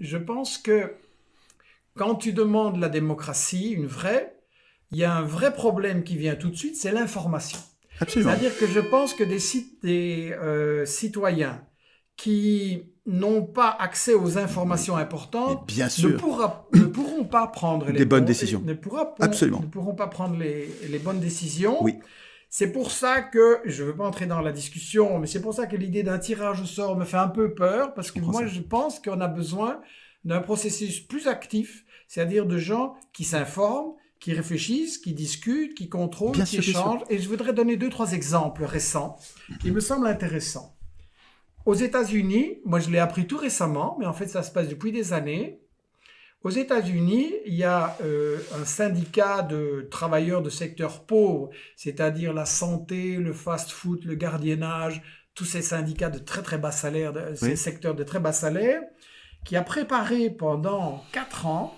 je pense que quand tu demandes la démocratie, une vraie, il y a un vrai problème qui vient tout de suite, c'est l'information. Absolument. C'est-à-dire que je pense que des citoyens qui n'ont pas accès aux informations importantes bien sûr. ne pourront pas prendre des bonnes décisions. Absolument. Ne pourront pas prendre les bonnes décisions. Oui. C'est pour ça que, je ne veux pas entrer dans la discussion, mais c'est pour ça que l'idée d'un tirage au sort me fait un peu peur, parce que moi, je pense qu'on a besoin d'un processus plus actif, c'est-à-dire de gens qui s'informent, qui réfléchissent, qui discutent, qui contrôlent, qui échangent. Et je voudrais donner 2-3 exemples récents qui me semblent intéressants. Aux États-Unis, moi je l'ai appris tout récemment, mais en fait ça se passe depuis des années. Aux États-Unis, il y a un syndicat de travailleurs de secteurs pauvres, c'est-à-dire la santé, le fast-food, le gardiennage, tous ces syndicats de très très bas salaire, ces secteurs de très bas salaire, qui a préparé pendant 4 ans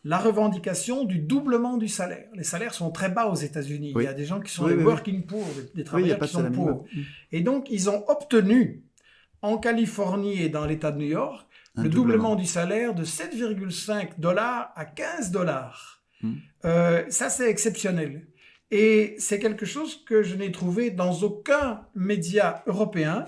la revendication du doublement du salaire. Les salaires sont très bas aux États-Unis. Il y a des gens qui sont des working poor, des travailleurs qui sont pauvres. Et donc, ils ont obtenu, en Californie et dans l'État de New York, le doublement du salaire de 7,5 $ à 15 $. Ça, c'est exceptionnel. Et c'est quelque chose que je n'ai trouvé dans aucun média européen.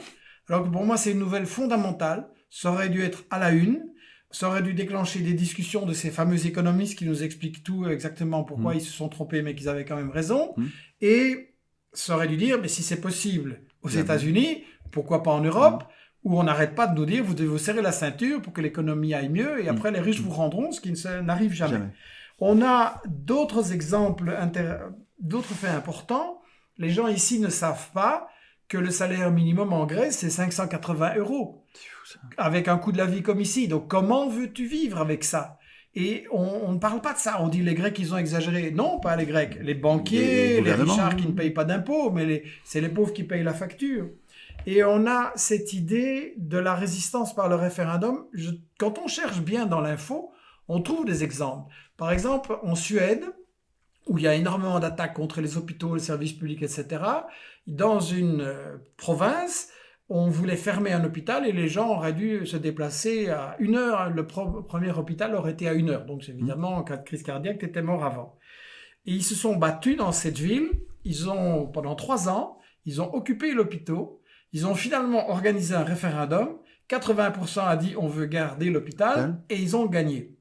Alors que pour moi, c'est une nouvelle fondamentale. Ça aurait dû être à la une. Ça aurait dû déclencher des discussions de ces fameux économistes qui nous expliquent tout exactement pourquoi ils se sont trompés, mais qu'ils avaient quand même raison. Et ça aurait dû dire, mais si c'est possible aux États-Unis, pourquoi pas en Europe, où on n'arrête pas de nous dire, vous devez vous serrer la ceinture pour que l'économie aille mieux, et après les riches vous rendront, ce qui n'arrive jamais. On a d'autres exemples, d'autres faits importants. Les gens ici ne savent pas que le salaire minimum en Grèce, c'est 580 €. Avec un coût de la vie comme ici. Donc, comment veux-tu vivre avec ça? Et on ne parle pas de ça. On dit les Grecs, ils ont exagéré. Non, pas les Grecs. Les banquiers, les richards qui ne payent pas d'impôts, mais c'est les pauvres qui payent la facture. Et on a cette idée de la résistance par le référendum. Quand on cherche bien dans l'info, on trouve des exemples. Par exemple, en Suède, où il y a énormément d'attaques contre les hôpitaux, les services publics, etc., dans une province, on voulait fermer un hôpital et les gens auraient dû se déplacer à 1 heure. Le premier hôpital aurait été à 1 heure. Donc, évidemment, en cas de crise cardiaque, tu étais mort avant. Et ils se sont battus dans cette ville. Pendant 3 ans, ils ont occupé l'hôpital. Ils ont finalement organisé un référendum. 80% a dit on veut garder l'hôpital et ils ont gagné.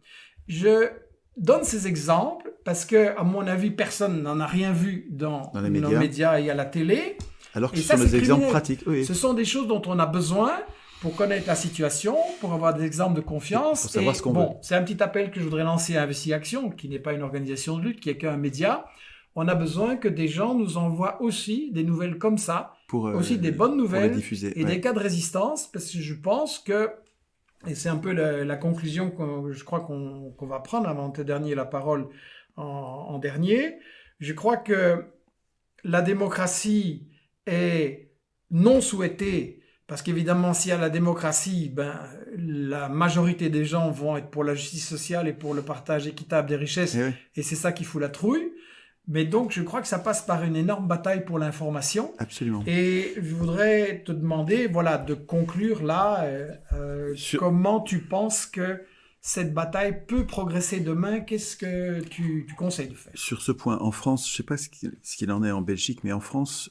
Je donne ces exemples parce que, à mon avis, personne n'en a rien vu dans nos médias et à la télé. Alors que ce sont des exemples pratiques. Oui. Ce sont des choses dont on a besoin pour connaître la situation, pour avoir des exemples de confiance. Pour savoir ce qu'on veut. C'est un petit appel que je voudrais lancer à Investi Action, qui n'est pas une organisation de lutte, qui est qu'un média. On a besoin que des gens nous envoient aussi des nouvelles comme ça, aussi des bonnes nouvelles et des cas de résistance, parce que je pense que, et c'est un peu la conclusion que je crois qu'on va prendre avant de te donner la parole en dernier, je crois que la démocratie est non souhaitée, parce qu'évidemment, s'il y a la démocratie, la majorité des gens vont être pour la justice sociale et pour le partage équitable des richesses, et c'est ça qui fout la trouille. Mais donc, je crois que ça passe par une énorme bataille pour l'information. Absolument. Et je voudrais te demander, de conclure là, comment tu penses que cette bataille peut progresser demain? Qu'est-ce que tu conseilles de faire? Sur ce point, en France, je ne sais pas ce qu'il en est en Belgique, mais en France,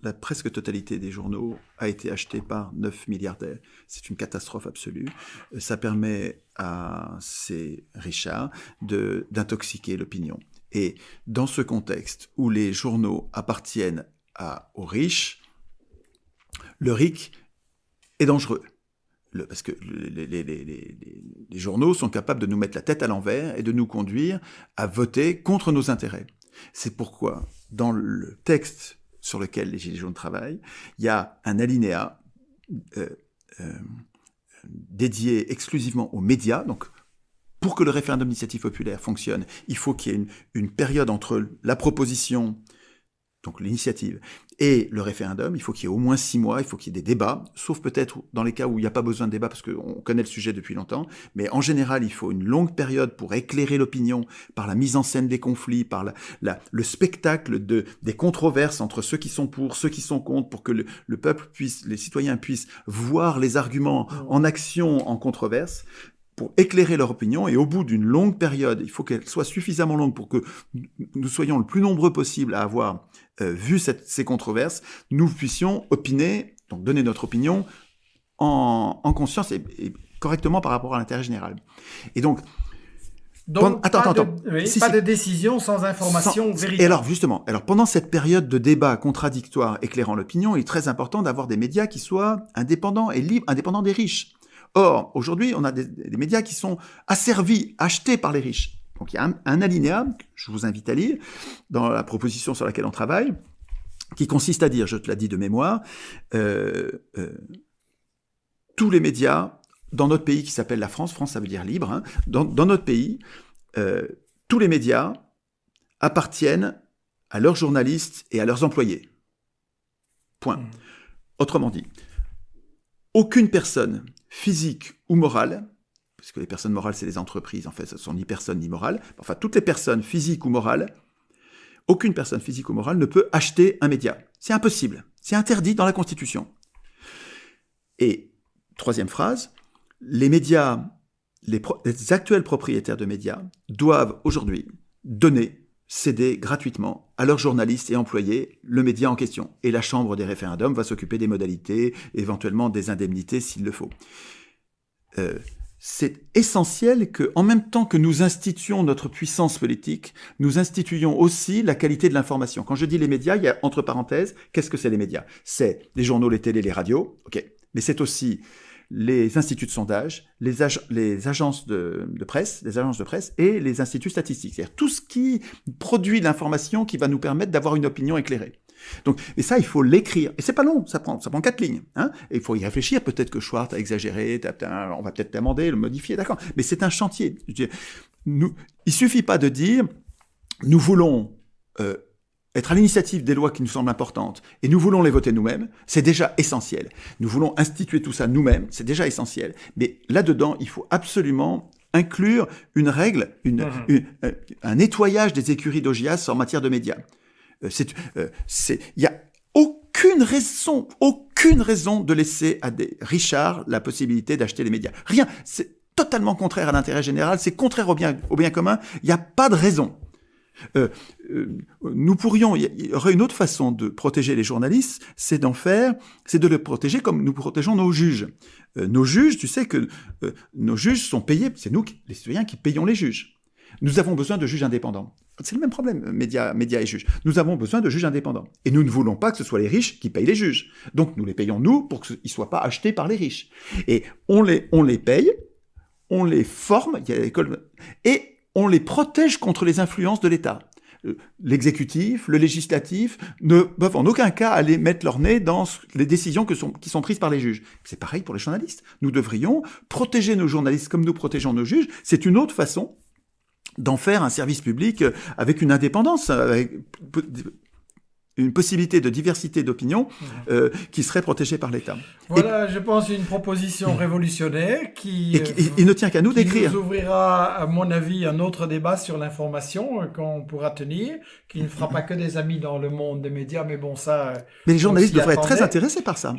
la presque totalité des journaux a été achetée par 9 milliardaires. C'est une catastrophe absolue. Ça permet à ces richards d'intoxiquer l'opinion. Et dans ce contexte où les journaux appartiennent aux riches, le RIC est dangereux. Parce que les journaux sont capables de nous mettre la tête à l'envers et de nous conduire à voter contre nos intérêts. C'est pourquoi, dans le texte sur lequel les Gilets jaunes travaillent, il y a un alinéa dédié exclusivement aux médias. Donc, pour que le référendum d'initiative populaire fonctionne, il faut qu'il y ait une période entre la proposition, donc l'initiative, et le référendum, il faut qu'il y ait au moins 6 mois, il faut qu'il y ait des débats, sauf peut-être dans les cas où il n'y a pas besoin de débat parce qu'on connaît le sujet depuis longtemps, mais en général, il faut une longue période pour éclairer l'opinion par la mise en scène des conflits, par le spectacle des controverses entre ceux qui sont pour, ceux qui sont contre, pour que le peuple puisse, les citoyens puissent voir les arguments en action, en controverse, pour éclairer leur opinion, et au bout d'une longue période, il faut qu'elle soit suffisamment longue pour que nous soyons le plus nombreux possible à avoir vu ces controverses, nous puissions opiner, donc donner notre opinion en conscience et correctement par rapport à l'intérêt général. Et donc attends. Pas de décision sans information véritable. Et alors, justement, pendant cette période de débat contradictoire éclairant l'opinion, il est très important d'avoir des médias qui soient indépendants et libres, indépendants des riches. Or, aujourd'hui, on a des médias qui sont asservis, achetés par les riches. Donc, il y a un alinéa, que je vous invite à lire, dans la proposition sur laquelle on travaille, qui consiste à dire, je te l'ai dit de mémoire, tous les médias, dans notre pays qui s'appelle la France, France ça veut dire libre, hein, dans notre pays, tous les médias appartiennent à leurs journalistes et à leurs employés. Point. Autrement dit, aucune personne physique ou morale, parce que les personnes morales, c'est les entreprises, en fait, ce ne sont ni personnes ni morales, enfin, toutes les personnes physiques ou morales, aucune personne physique ou morale ne peut acheter un média. C'est impossible. C'est interdit dans la Constitution. Et, troisième phrase, les médias, les actuels propriétaires de médias doivent aujourd'hui céder gratuitement à leurs journalistes et employés le média en question. Et la Chambre des référendums va s'occuper des modalités, éventuellement des indemnités s'il le faut. C'est essentiel qu'en même temps que nous instituions notre puissance politique, nous instituions aussi la qualité de l'information. Quand je dis les médias, il y a entre parenthèses, qu'est-ce que c'est les médias? C'est les journaux, les télés, les radios, ok. Mais c'est aussi les instituts de sondage, les agences de presse, les agences de presse et les instituts statistiques. C'est-à-dire tout ce qui produit l'information qui va nous permettre d'avoir une opinion éclairée. Donc, et ça, il faut l'écrire. Et c'est pas long, ça prend 4 lignes. Hein, et il faut y réfléchir. Peut-être que Schwartz a exagéré, on va peut-être l'amender, le modifier, d'accord. Mais c'est un chantier. Il suffit pas de dire, nous voulons être à l'initiative des lois qui nous semblent importantes, et nous voulons les voter nous-mêmes, c'est déjà essentiel. Nous voulons instituer tout ça nous-mêmes, c'est déjà essentiel. Mais là-dedans, il faut absolument inclure une règle, un nettoyage des écuries d'Augias en matière de médias. Il y a aucune raison de laisser à des richards la possibilité d'acheter les médias. Rien. C'est totalement contraire à l'intérêt général, c'est contraire au bien commun. Il n'y a pas de raison. Il y aurait une autre façon de protéger les journalistes, c'est de les protéger comme nous protégeons nos juges. Nos juges, tu sais que nos juges sont payés, c'est nous, les citoyens, qui payons les juges. Nous avons besoin de juges indépendants. C'est le même problème, médias et juges. Nous avons besoin de juges indépendants. Et nous ne voulons pas que ce soit les riches qui payent les juges. Donc nous les payons, nous, pour qu'ils ne soient pas achetés par les riches. Et on les paye, on les forme, il y a l'école, et on les protège contre les influences de l'État. L'exécutif, le législatif ne peuvent en aucun cas aller mettre leur nez dans les décisions qui sont prises par les juges. C'est pareil pour les journalistes. Nous devrions protéger nos journalistes comme nous protégeons nos juges. C'est une autre façon d'en faire un service public avec une indépendance, avec une possibilité de diversité d'opinion qui serait protégée par l'État. Voilà, je pense, une proposition révolutionnaire qui il ne tient qu'à nous d'écrire. Qui nous ouvrira, à mon avis, un autre débat sur l'information qu'on pourra tenir, qui ne fera pas que des amis dans le monde des médias, mais bon, ça... Mais les journalistes devraient être très intéressés par ça.